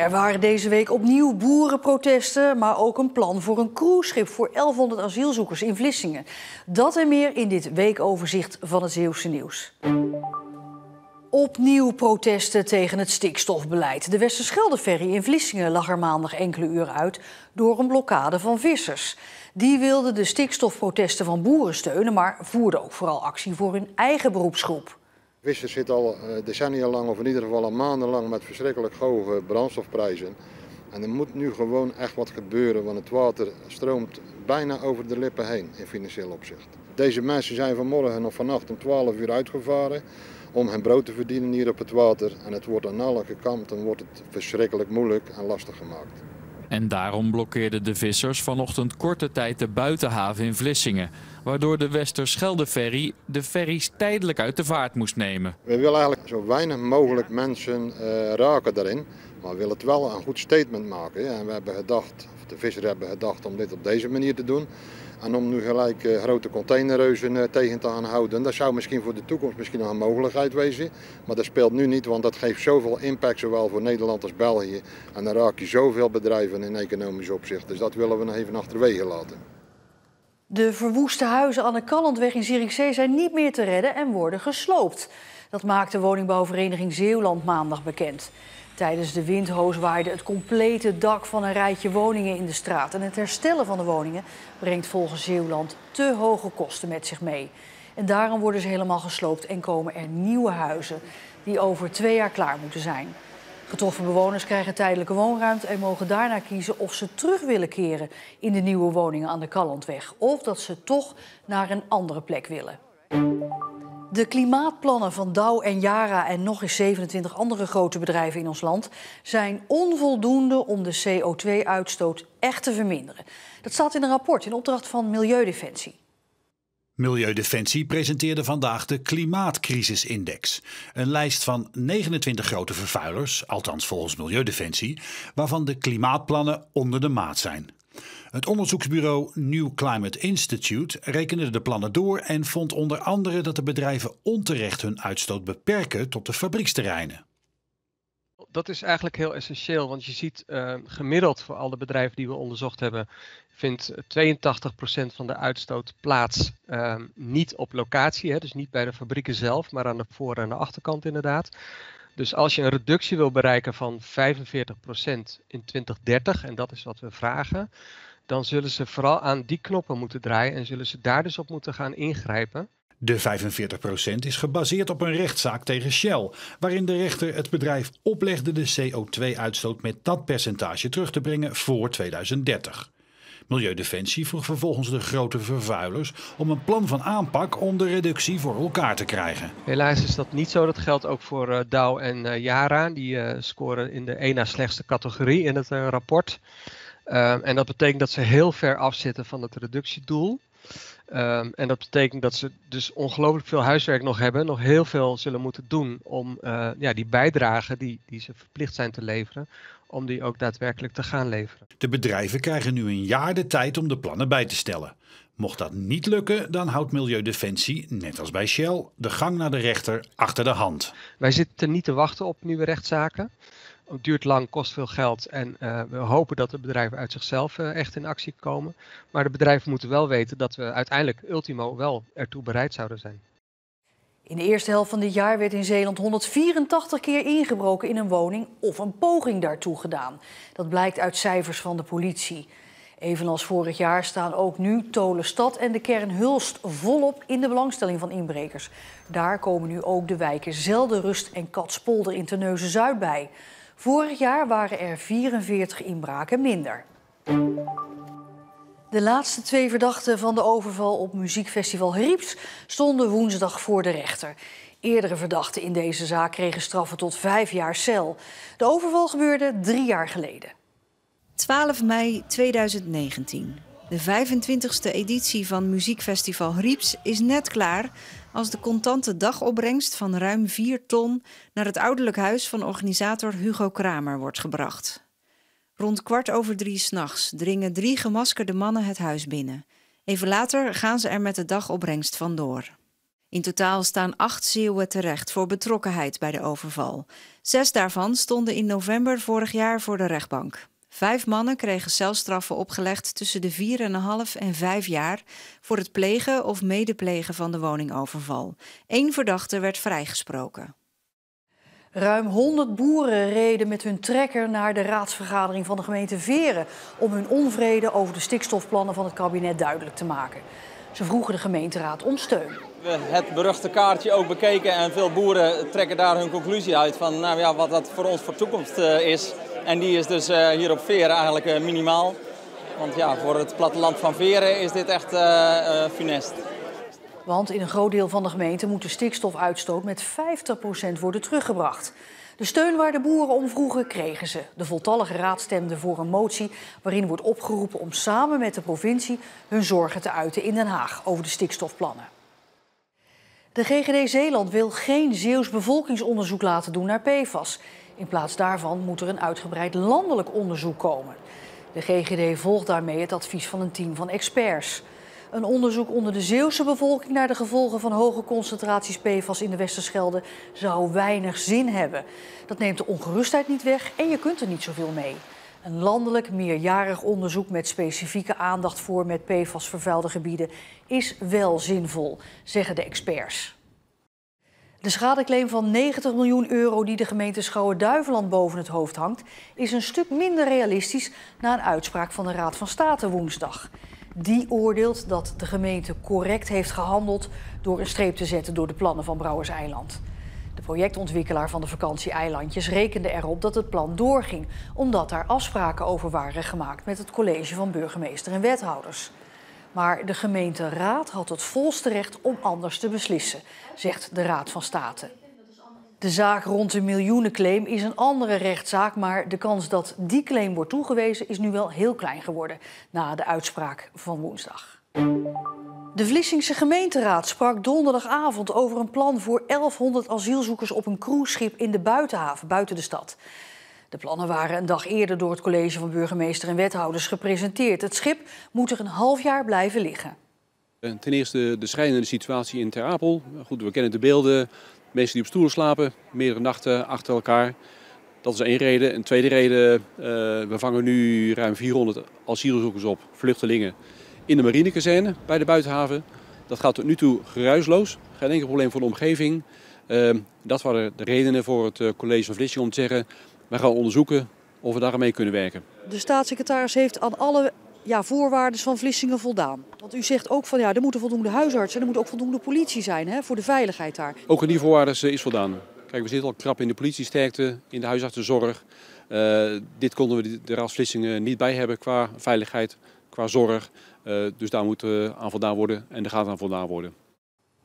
Er waren deze week opnieuw boerenprotesten, maar ook een plan voor een cruiseschip voor 1100 asielzoekers in Vlissingen. Dat en meer in dit weekoverzicht van het Zeeuwse nieuws. Opnieuw protesten tegen het stikstofbeleid. De Westerschelde-ferry in Vlissingen lag er maandag enkele uren uit door een blokkade van vissers. Die wilden de stikstofprotesten van boeren steunen, maar voerden ook vooral actie voor hun eigen beroepsgroep. Vissers zitten al decennia lang, of in ieder geval al maandenlang, met verschrikkelijk hoge brandstofprijzen. En er moet nu gewoon echt wat gebeuren, want het water stroomt bijna over de lippen heen in financieel opzicht. Deze mensen zijn vanmorgen of vannacht om 12 uur uitgevaren om hun brood te verdienen hier op het water. En het wordt aan alle kanten wordt het verschrikkelijk moeilijk en lastig gemaakt. En daarom blokkeerden de vissers vanochtend korte tijd de buitenhaven in Vlissingen, waardoor de Westerschelde-ferry de ferries tijdelijk uit de vaart moest nemen. We willen eigenlijk zo weinig mogelijk mensen raken daarin, maar we willen het wel een goed statement maken. En we hebben gedacht, of de vissers hebben gedacht om dit op deze manier te doen. En om nu gelijk grote containerreuzen tegen te gaan houden, dat zou misschien voor de toekomst misschien nog een mogelijkheid wezen. Maar dat speelt nu niet, want dat geeft zoveel impact, zowel voor Nederland als België. En dan raak je zoveel bedrijven in economisch opzicht. Dus dat willen we nog even achterwege laten. De verwoeste huizen aan de Callantweg in Zierikzee zijn niet meer te redden en worden gesloopt. Dat maakt de woningbouwvereniging Zeeuwland maandag bekend. Tijdens de windhoos waaide het complete dak van een rijtje woningen in de straat. En het herstellen van de woningen brengt volgens Zeeuwland te hoge kosten met zich mee. En daarom worden ze helemaal gesloopt en komen er nieuwe huizen die over 2 jaar klaar moeten zijn. Getroffen bewoners krijgen tijdelijke woonruimte en mogen daarna kiezen of ze terug willen keren in de nieuwe woningen aan de Callantweg. Of dat ze toch naar een andere plek willen. De klimaatplannen van Dow en Yara en nog eens 27 andere grote bedrijven in ons land zijn onvoldoende om de CO2-uitstoot echt te verminderen. Dat staat in een rapport in opdracht van Milieudefensie. Milieudefensie presenteerde vandaag de Klimaatcrisisindex. Een lijst van 29 grote vervuilers, althans volgens Milieudefensie, waarvan de klimaatplannen onder de maat zijn. Het onderzoeksbureau New Climate Institute rekende de plannen door en vond onder andere dat de bedrijven onterecht hun uitstoot beperken tot de fabrieksterreinen. Dat is eigenlijk heel essentieel, want je ziet gemiddeld voor al de bedrijven die we onderzocht hebben, vindt 82% van de uitstoot plaats niet op locatie, dus niet bij de fabrieken zelf, maar aan de voor- en de achterkant inderdaad. Dus als je een reductie wil bereiken van 45% in 2030, en dat is wat we vragen, dan zullen ze vooral aan die knoppen moeten draaien en zullen ze daar dus op moeten gaan ingrijpen. De 45% is gebaseerd op een rechtszaak tegen Shell, waarin de rechter het bedrijf oplegde de CO2-uitstoot met dat percentage terug te brengen voor 2030. Milieudefensie vroeg vervolgens de grote vervuilers om een plan van aanpak om de reductie voor elkaar te krijgen. Helaas is dat niet zo. Dat geldt ook voor Dow en Yara. Die scoren in de 1 na slechtste categorie in het rapport. En dat betekent dat ze heel ver afzitten van het reductiedoel. En dat betekent dat ze dus ongelooflijk veel huiswerk nog hebben. Nog heel veel zullen moeten doen om die bijdrage die ze verplicht zijn te leveren, om die ook daadwerkelijk te gaan leveren. De bedrijven krijgen nu een jaar de tijd om de plannen bij te stellen. Mocht dat niet lukken, dan houdt Milieudefensie, net als bij Shell, de gang naar de rechter achter de hand. Wij zitten niet te wachten op nieuwe rechtszaken. Het duurt lang, kost veel geld en we hopen dat de bedrijven uit zichzelf echt in actie komen. Maar de bedrijven moeten wel weten dat we uiteindelijk ultimo wel ertoe bereid zouden zijn. In de eerste helft van dit jaar werd in Zeeland 184 keer ingebroken in een woning of een poging daartoe gedaan. Dat blijkt uit cijfers van de politie. Evenals vorig jaar staan ook nu Tolenstad en de kern Hulst volop in de belangstelling van inbrekers. Daar komen nu ook de wijken Zeldenrust en Katspolder in Terneuzen-Zuid bij. Vorig jaar waren er 44 inbraken minder. De laatste 2 verdachten van de overval op muziekfestival Rieps stonden woensdag voor de rechter. Eerdere verdachten in deze zaak kregen straffen tot 5 jaar cel. De overval gebeurde 3 jaar geleden. 12 mei 2019. De 25e editie van muziekfestival Rieps is net klaar als de contante dagopbrengst van ruim 4 ton naar het ouderlijk huis van organisator Hugo Kramer wordt gebracht. Rond 2:15 s'nachts dringen 3 gemaskerde mannen het huis binnen. Even later gaan ze er met de dagopbrengst vandoor. In totaal staan 8 Zeeuwen terecht voor betrokkenheid bij de overval. 6 daarvan stonden in november vorig jaar voor de rechtbank. 5 mannen kregen celstraffen opgelegd tussen de 4,5 en 5 jaar voor het plegen of medeplegen van de woningoverval. 1 verdachte werd vrijgesproken. Ruim 100 boeren reden met hun trekker naar de raadsvergadering van de gemeente Veren om hun onvrede over de stikstofplannen van het kabinet duidelijk te maken. Ze vroegen de gemeenteraad om steun. We hebben het beruchte kaartje ook bekeken en veel boeren trekken daar hun conclusie uit van nou ja, wat dat voor ons voor toekomst is. En die is dus hier op Veren eigenlijk minimaal. Want ja, voor het platteland van Veren is dit echt funest. Want in een groot deel van de gemeente moet de stikstofuitstoot met 50% worden teruggebracht. De steun waar de boeren om vroegen kregen ze. De voltallige raad stemde voor een motie waarin wordt opgeroepen om samen met de provincie hun zorgen te uiten in Den Haag over de stikstofplannen. De GGD Zeeland wil geen Zeeuws bevolkingsonderzoek laten doen naar PFAS. In plaats daarvan moet er een uitgebreid landelijk onderzoek komen. De GGD volgt daarmee het advies van een team van experts. Een onderzoek onder de Zeeuwse bevolking naar de gevolgen van hoge concentraties PFAS in de Westerschelde zou weinig zin hebben. Dat neemt de ongerustheid niet weg en je kunt er niet zoveel mee. Een landelijk meerjarig onderzoek met specifieke aandacht voor met PFAS vervuilde gebieden is wel zinvol, zeggen de experts. De schadeclaim van 90 miljoen euro die de gemeente Schouwen-Duiveland boven het hoofd hangt, is een stuk minder realistisch na een uitspraak van de Raad van State woensdag. Die oordeelt dat de gemeente correct heeft gehandeld door een streep te zetten door de plannen van Brouwerseiland. De projectontwikkelaar van de vakantieeilandjes rekende erop dat het plan doorging, omdat daar afspraken over waren gemaakt met het college van burgemeester en wethouders. Maar de gemeenteraad had het volste recht om anders te beslissen, zegt de Raad van State. De zaak rond de miljoenenclaim is een andere rechtszaak, maar de kans dat die claim wordt toegewezen is nu wel heel klein geworden na de uitspraak van woensdag. De Vlissingse gemeenteraad sprak donderdagavond over een plan voor 1100 asielzoekers op een cruiseschip in de buitenhaven, buiten de stad. De plannen waren een dag eerder door het college van burgemeester en wethouders gepresenteerd. Het schip moet er een half jaar blijven liggen. Ten eerste de schrijnende situatie in Ter Apel. Goed, we kennen de beelden. Mensen die op stoelen slapen, meerdere nachten achter elkaar. Dat is één reden. Een tweede reden, we vangen nu ruim 400 asielzoekers op, vluchtelingen, in de marinekazerne bij de buitenhaven. Dat gaat tot nu toe geruisloos. Geen enkel probleem voor de omgeving. Dat waren de redenen voor het college van Vlissingen om te zeggen, wij gaan onderzoeken of we daarmee kunnen werken. De staatssecretaris heeft aan alle voorwaarden van Vlissingen voldaan. Want u zegt ook van er moeten voldoende huisartsen en er moet ook voldoende politie zijn voor de veiligheid daar. Ook aan die voorwaarden is voldaan. Kijk, we zitten al krap in de politiesterkte, in de huisartsenzorg. Dit konden we de Raad Vlissingen niet bij hebben qua veiligheid, qua zorg. Dus daar moet aan voldaan worden en er gaat aan voldaan worden.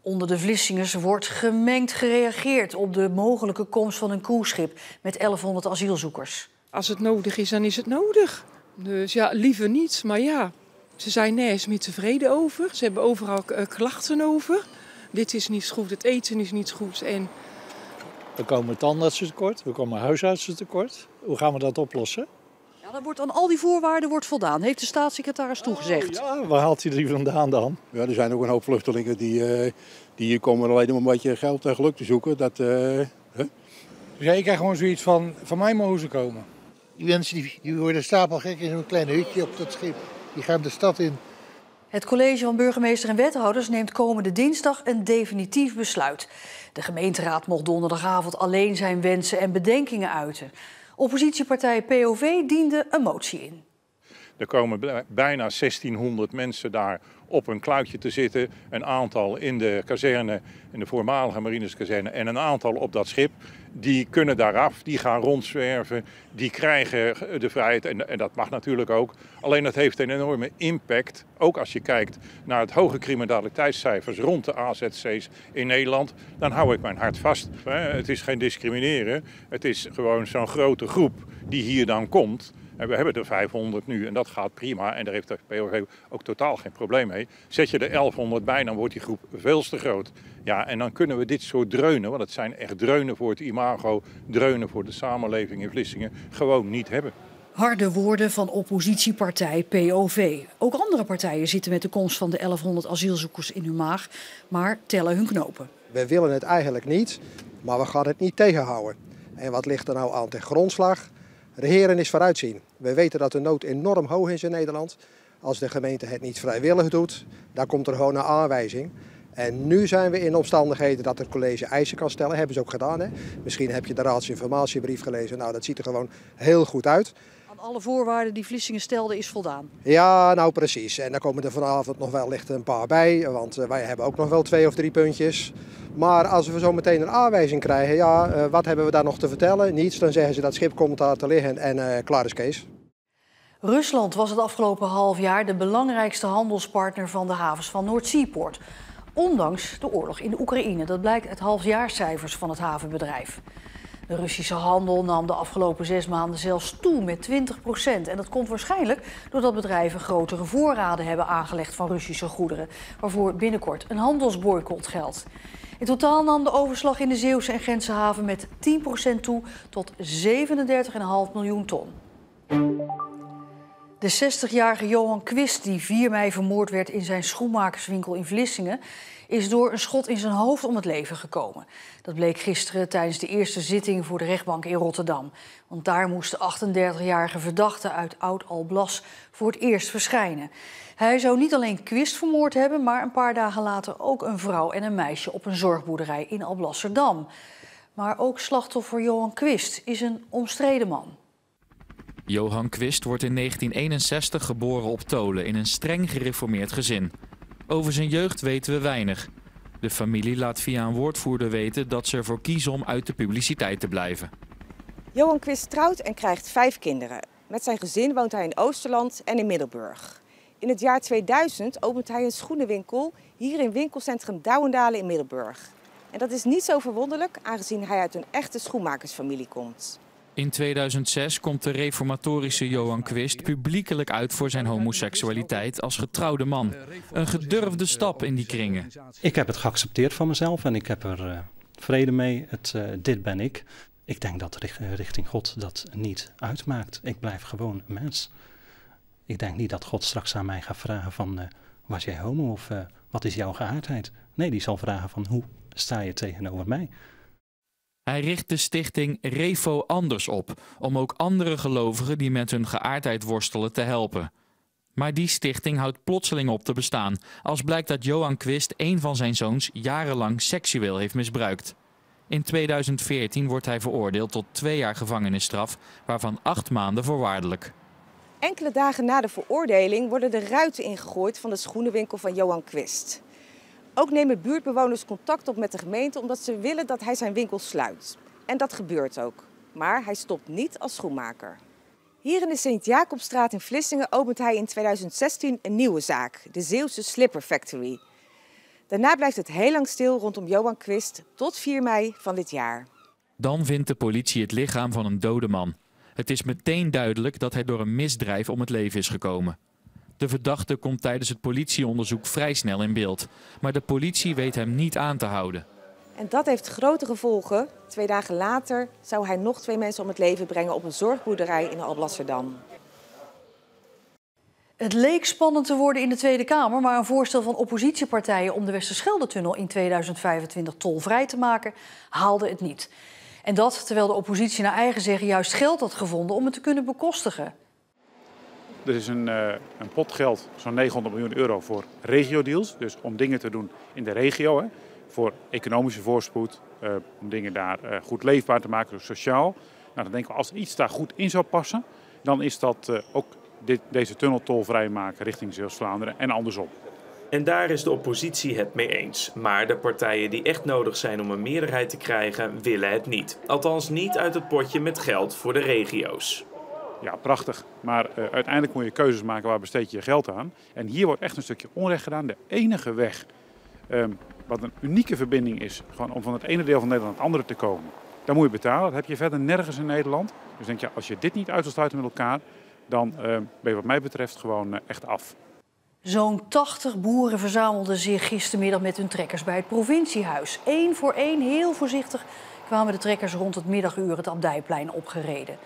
Onder de Vlissingers wordt gemengd gereageerd op de mogelijke komst van een cruiseschip met 1100 asielzoekers. Als het nodig is, dan is het nodig. Dus ja, liever niet. Maar ja, ze zijn nergens meer tevreden over. Ze hebben overal klachten over. Dit is niet goed, het eten is niet goed. En we komen tandartsen tekort, we komen huisartsen tekort. Hoe gaan we dat oplossen? Ja, dan wordt aan al die voorwaarden wordt voldaan, heeft de staatssecretaris toegezegd. Ja, waar haalt hij die vandaan dan? Ja, er zijn ook een hoop vluchtelingen die hier komen alleen om een beetje geld en geluk te zoeken. Dus jij krijgt gewoon zoiets van mij mogen ze komen. Die mensen die worden stapelgek in zo'n klein hutje op dat schip. Die gaan de stad in. Het college van burgemeester en wethouders neemt komende dinsdag een definitief besluit. De gemeenteraad mocht donderdagavond alleen zijn wensen en bedenkingen uiten. Oppositiepartij POV diende een motie in. Er komen bijna 1600 mensen daar op een kluitje te zitten. Een aantal in de kazerne, in de voormalige marinerskazerne en een aantal op dat schip. Die kunnen daaraf, die gaan rondzwerven, die krijgen de vrijheid en dat mag natuurlijk ook. Alleen dat heeft een enorme impact, ook als je kijkt naar het hoge criminaliteitscijfers rond de AZC's in Nederland. Dan hou ik mijn hart vast. Het is geen discrimineren, het is gewoon zo'n grote groep die hier dan komt. En we hebben er 500 nu en dat gaat prima en daar heeft de POV ook totaal geen probleem mee. Zet je er 1100 bij, dan wordt die groep veel te groot. Ja, en dan kunnen we dit soort dreunen, want het zijn echt dreunen voor het imago, dreunen voor de samenleving in Vlissingen, gewoon niet hebben. Harde woorden van oppositiepartij POV. Ook andere partijen zitten met de komst van de 1100 asielzoekers in hun maag, maar tellen hun knopen. We willen het eigenlijk niet, maar we gaan het niet tegenhouden. En wat ligt er nou aan ten grondslag? Regeren is vooruitzien. We weten dat de nood enorm hoog is in Nederland. Als de gemeente het niet vrijwillig doet, dan komt er gewoon een aanwijzing. En nu zijn we in omstandigheden dat het college eisen kan stellen. Hebben ze ook gedaan. Hè? Misschien heb je de raadsinformatiebrief gelezen. Nou, dat ziet er gewoon heel goed uit. Aan alle voorwaarden die Vlissingen stelde is voldaan. Ja, nou precies. En daar komen er vanavond nog wel licht een paar bij. Want wij hebben ook nog wel 2 of 3 puntjes. Maar als we zo meteen een aanwijzing krijgen, ja, wat hebben we daar nog te vertellen? Niets, dan zeggen ze dat schip komt daar te liggen en klaar is Kees. Rusland was het afgelopen half jaar de belangrijkste handelspartner van de havens van Noordzeepoort. Ondanks de oorlog in de Oekraïne. Dat blijkt uit halfjaarscijfers van het havenbedrijf. De Russische handel nam de afgelopen 6 maanden zelfs toe met 20%. En dat komt waarschijnlijk doordat bedrijven grotere voorraden hebben aangelegd van Russische goederen, waarvoor binnenkort een handelsboycott geldt. In totaal nam de overslag in de Zeeuwse en Gentse haven met 10% toe tot 37,5 miljoen ton. De 60-jarige Johan Quist, die 4 mei vermoord werd in zijn schoenmakerswinkel in Vlissingen, is door een schot in zijn hoofd om het leven gekomen. Dat bleek gisteren tijdens de eerste zitting voor de rechtbank in Rotterdam. Want daar moest de 38-jarige verdachte uit Oud-Alblas voor het eerst verschijnen. Hij zou niet alleen Quist vermoord hebben, maar een paar dagen later ook een vrouw en een meisje op een zorgboerderij in Alblasserdam. Maar ook slachtoffer Johan Quist is een omstreden man. Johan Quist wordt in 1961 geboren op Tolen in een streng gereformeerd gezin. Over zijn jeugd weten we weinig. De familie laat via een woordvoerder weten dat ze ervoor kiezen om uit de publiciteit te blijven. Johan Quist trouwt en krijgt 5 kinderen. Met zijn gezin woont hij in Oosterland en in Middelburg. In het jaar 2000 opent hij een schoenenwinkel hier in winkelcentrum Douwendalen in Middelburg. En dat is niet zo verwonderlijk, aangezien hij uit een echte schoenmakersfamilie komt. In 2006 komt de reformatorische Johan Quist publiekelijk uit voor zijn homoseksualiteit als getrouwde man. Een gedurfde stap in die kringen. Ik heb het geaccepteerd van mezelf en ik heb er vrede mee. Dit ben ik. Ik denk dat richting God dat niet uitmaakt. Ik blijf gewoon een mens. Ik denk niet dat God straks aan mij gaat vragen van was jij homo of wat is jouw geaardheid? Nee, die zal vragen van hoe sta je tegenover mij? Hij richt de stichting Revo Anders op, om ook andere gelovigen die met hun geaardheid worstelen te helpen. Maar die stichting houdt plotseling op te bestaan, als blijkt dat Johan Quist een van zijn zoons jarenlang seksueel heeft misbruikt. In 2014 wordt hij veroordeeld tot 2 jaar gevangenisstraf, waarvan 8 maanden voorwaardelijk. Enkele dagen na de veroordeling worden de ruiten ingegooid van de schoenenwinkel van Johan Quist. Ook nemen buurtbewoners contact op met de gemeente omdat ze willen dat hij zijn winkel sluit. En dat gebeurt ook. Maar hij stopt niet als schoenmaker. Hier in de Sint-Jacobstraat in Vlissingen opent hij in 2016 een nieuwe zaak, de Zeeuwse Slipper Factory. Daarna blijft het heel lang stil rondom Johan Quist tot 4 mei van dit jaar. Dan vindt de politie het lichaam van een dode man. Het is meteen duidelijk dat hij door een misdrijf om het leven is gekomen. De verdachte komt tijdens het politieonderzoek vrij snel in beeld. Maar de politie weet hem niet aan te houden. En dat heeft grote gevolgen. 2 dagen later zou hij nog 2 mensen om het leven brengen op een zorgboerderij in Alblasserdam. Het leek spannend te worden in de Tweede Kamer, maar een voorstel van oppositiepartijen om de Westerschelde-tunnel in 2025 tolvrij te maken haalde het niet. En dat terwijl de oppositie naar eigen zeggen juist geld had gevonden om het te kunnen bekostigen. Er is een pot geld, zo'n 900 miljoen euro voor regio-deals. Dus om dingen te doen in de regio, hè, voor economische voorspoed, om dingen daar goed leefbaar te maken, sociaal. Nou, dan denken we, als iets daar goed in zou passen, dan is dat ook deze tunnel tolvrij maken richting Zeeuws-Vlaanderen en andersom. En daar is de oppositie het mee eens. Maar de partijen die echt nodig zijn om een meerderheid te krijgen, willen het niet. Althans niet uit het potje met geld voor de regio's. Ja, prachtig. Maar uiteindelijk moet je keuzes maken waar besteed je je geld aan. En hier wordt echt een stukje onrecht gedaan. De enige weg, wat een unieke verbinding is, gewoon om van het ene deel van Nederland naar het andere te komen. Dan moet je betalen. Dat heb je verder nergens in Nederland. Dus denk je, als je dit niet uit wil sluiten met elkaar, dan ben je wat mij betreft gewoon echt af. Zo'n 80 boeren verzamelden zich gistermiddag met hun trekkers bij het provinciehuis. 1 voor 1, heel voorzichtig, kwamen de trekkers rond het middaguur het Abdijplein opgereden.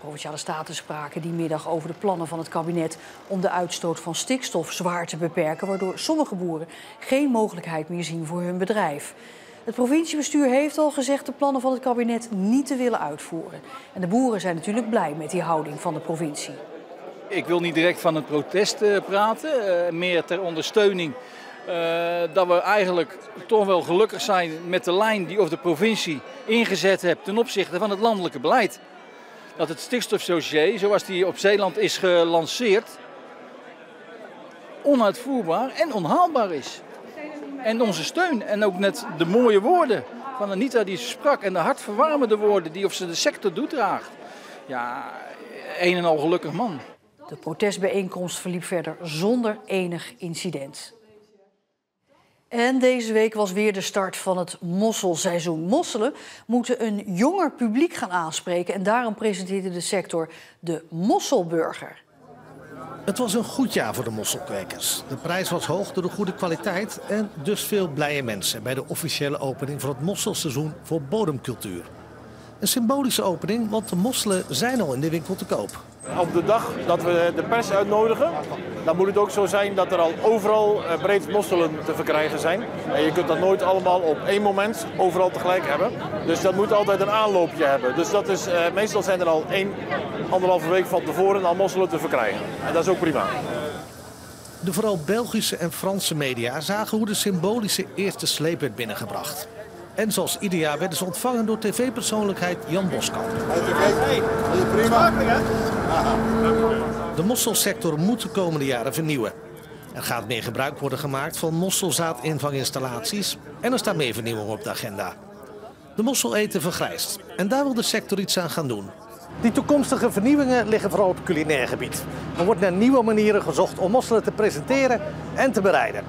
Provinciale Staten spraken die middag over de plannen van het kabinet om de uitstoot van stikstof zwaar te beperken, waardoor sommige boeren geen mogelijkheid meer zien voor hun bedrijf. Het provinciebestuur heeft al gezegd de plannen van het kabinet niet te willen uitvoeren. En de boeren zijn natuurlijk blij met die houding van de provincie. Ik wil niet direct van het protest praten, meer ter ondersteuning dat we eigenlijk toch wel gelukkig zijn met de lijn die de provincie ingezet heeft ten opzichte van het landelijke beleid. Dat het stikstofdossier, zoals die op Zeeland is gelanceerd, onuitvoerbaar en onhaalbaar is. En onze steun en ook net de mooie woorden van Anita die ze sprak en de hartverwarmende woorden die ze de sector doordraagt. Ja, een en al gelukkig man. De protestbijeenkomst verliep verder zonder enig incident. En deze week was weer de start van het mosselseizoen. Mosselen moeten een jonger publiek gaan aanspreken en daarom presenteerde de sector de Mosselburger. Het was een goed jaar voor de mosselkwekers. De prijs was hoog door de goede kwaliteit en dus veel blije mensen bij de officiële opening van het mosselseizoen voor bodemcultuur. Een symbolische opening, want de mosselen zijn al in de winkel te koop. Op de dag dat we de pers uitnodigen, dan moet het ook zo zijn dat er al overal breed mosselen te verkrijgen zijn. En je kunt dat nooit allemaal op één moment overal tegelijk hebben. Dus dat moet altijd een aanloopje hebben. Dus dat is, meestal zijn er al 1,5 week van tevoren al mosselen te verkrijgen. En dat is ook prima. De vooral Belgische en Franse media zagen hoe de symbolische eerste sleep werd binnengebracht. En zoals ieder jaar werden ze ontvangen door tv-persoonlijkheid Jan Boskamp. Prima. De mosselsector moet de komende jaren vernieuwen. Er gaat meer gebruik worden gemaakt van mosselzaadinvanginstallaties en er staat meer vernieuwing op de agenda. De mosseleten vergrijst en daar wil de sector iets aan gaan doen. Die toekomstige vernieuwingen liggen vooral op culinair gebied. Er wordt naar nieuwe manieren gezocht om mosselen te presenteren en te bereiden.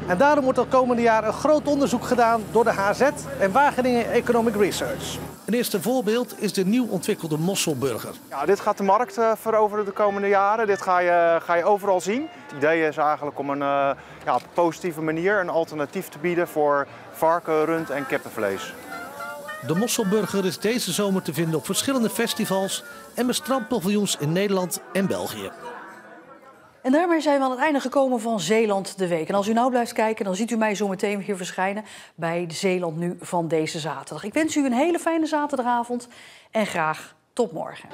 En daarom wordt het komende jaar een groot onderzoek gedaan door de HZ en Wageningen Economic Research. Een eerste voorbeeld is de nieuw ontwikkelde Mosselburger. Ja, dit gaat de markt veroveren de komende jaren. Dit ga je overal zien. Het idee is eigenlijk om op een positieve manier een alternatief te bieden voor varken, rund en kippenvlees. De Mosselburger is deze zomer te vinden op verschillende festivals en met strandpaviljoens in Nederland en België. En daarmee zijn we aan het einde gekomen van Zeeland de Week. En als u nou blijft kijken, dan ziet u mij zo meteen weer verschijnen bij Zeeland Nu van deze zaterdag. Ik wens u een hele fijne zaterdagavond en graag tot morgen.